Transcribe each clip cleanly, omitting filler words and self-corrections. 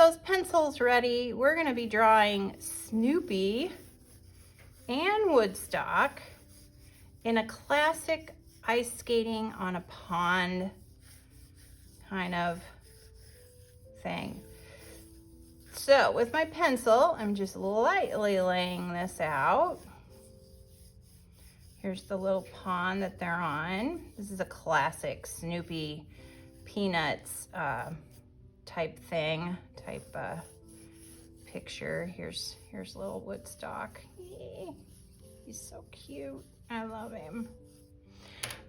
those pencils ready, we're gonna be drawing Snoopy and Woodstock in a classic ice skating on a pond kind of thing. So with my pencil, I'm just lightly laying this out. Here's the little pond that they're on. This is a classic Snoopy Peanuts type thing, picture. Here's little Woodstock. Yay. He's so cute. I love him.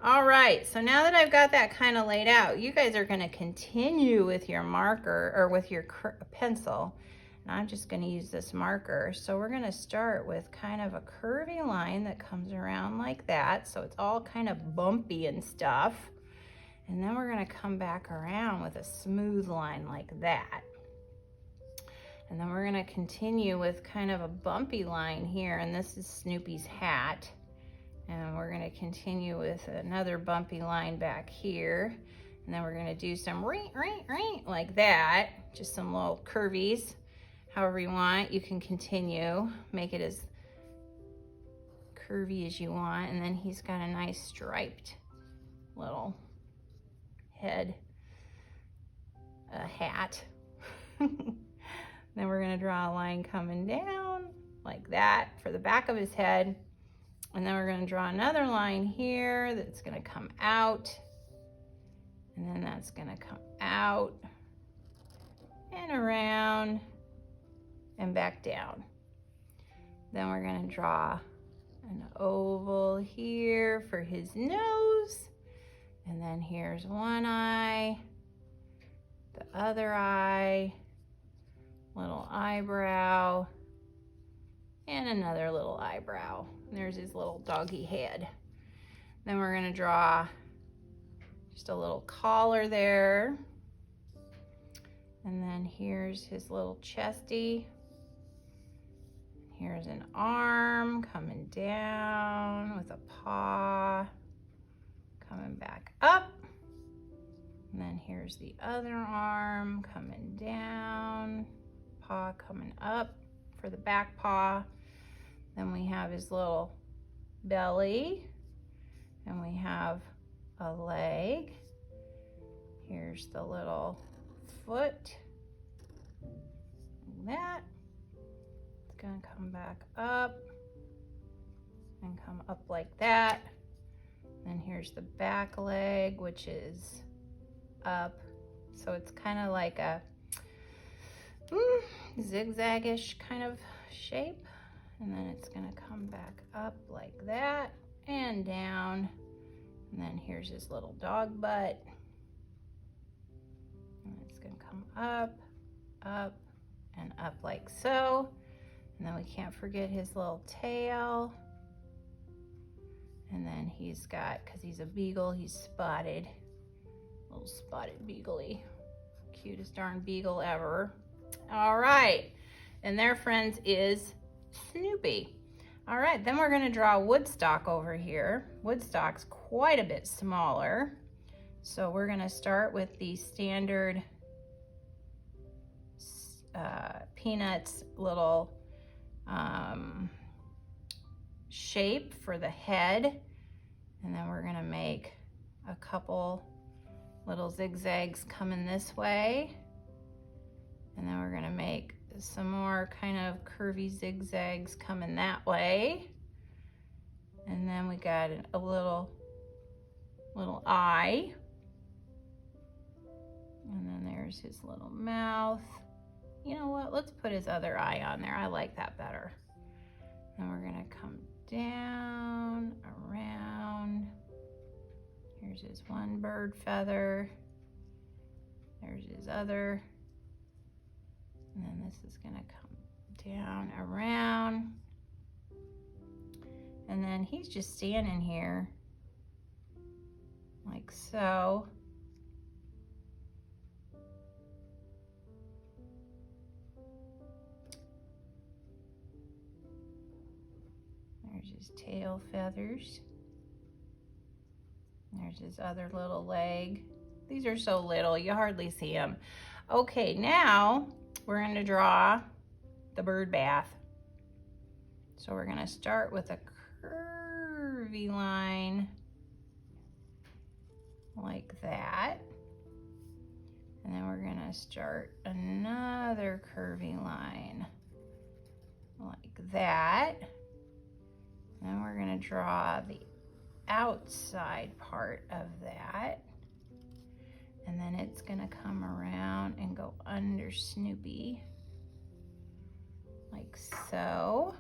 All right, so now that I've got that kind of laid out, you guys are going to continue with your marker or with your pencil. And I'm just going to use this marker. So we're going to start with kind of a curvy line that comes around like that. So it's all kind of bumpy and stuff. And then we're going to come back around with a smooth line like that. And then we're going to continue with kind of a bumpy line here. And this is Snoopy's hat. And we're going to continue with another bumpy line back here. And then we're going to do some ring, like that. Just some little curvies. However you want, you can continue. Make it as curvy as you want. And then he's got a nice striped little head, hat. Then we're going to draw a line coming down like that for the back of his head. And then we're going to draw another line here that's going to come out. And then that's going to come out and around and back down. Then we're going to draw an oval here for his nose. And then here's one eye, the other eye, little eyebrow, and another little eyebrow. There's his little doggy head. Then we're going to draw just a little collar there. And then here's his little chesty. Here's an arm coming down with a paw coming back up. And then here's the other arm coming down, paw coming up for the back paw. Then we have his little belly, and we have a leg. Here's the little foot, like that. It's gonna come back up and come up like that. And here's the back leg, which is up. So it's kind of like a zigzag-ish kind of shape. And then it's gonna come back up like that and down. And then here's his little dog butt. And it's gonna come up, up, and up like so. And then we can't forget his little tail. And then he's got, because he's a beagle, he's spotted. Little spotted beagle-y. Cutest darn beagle ever. All right. And there, friends, is Snoopy. All right, then we're going to draw Woodstock over here. Woodstock's quite a bit smaller. So we're going to start with the standard Peanuts little shape for the head. And then we're going to make a couple little zigzags coming this way. And then we're going to make some more kind of curvy zigzags coming that way. And then we got a little eye. And then there's his little mouth. You know what? Let's put his other eye on there. I like that better. Then we're going to come down, around. Here's his one bird feather. There's his other. And then this is going to come down, around. And then he's just standing here like so. There's his tail feathers. There's his other little leg. These are so little, you hardly see them. Okay, now we're going to draw the bird bath. So we're going to start with a curvy line like that. And then we're going to start another curvy line like that. And then we're going to draw the outside part of that. And then it's going to come around and go under Snoopy like so.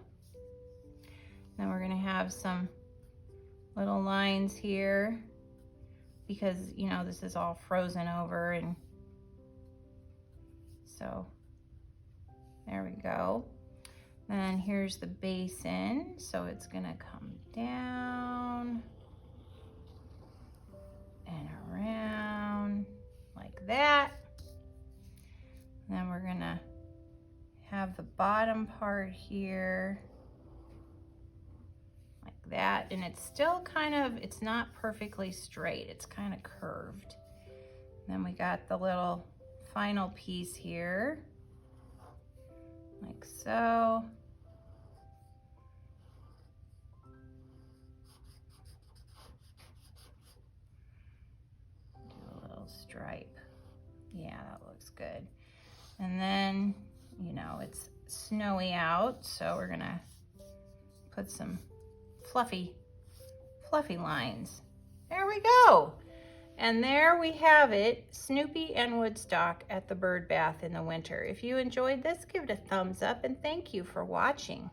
Then we're going to have some little lines here because, you know, this is all frozen over, and so there we go. Then here's the basin, so it's going to come down and around like that. Then we're going to have the bottom part here like that, and it's still kind of, it's not perfectly straight, it's kind of curved. Then we got the little final piece here like so. Do a little stripe. Yeah, that looks good. And then, you know, it's snowy out, so we're gonna put some fluffy lines. There we go. And there we have it, Snoopy and Woodstock at the bird bath in the winter. If you enjoyed this, give it a thumbs up, and thank you for watching.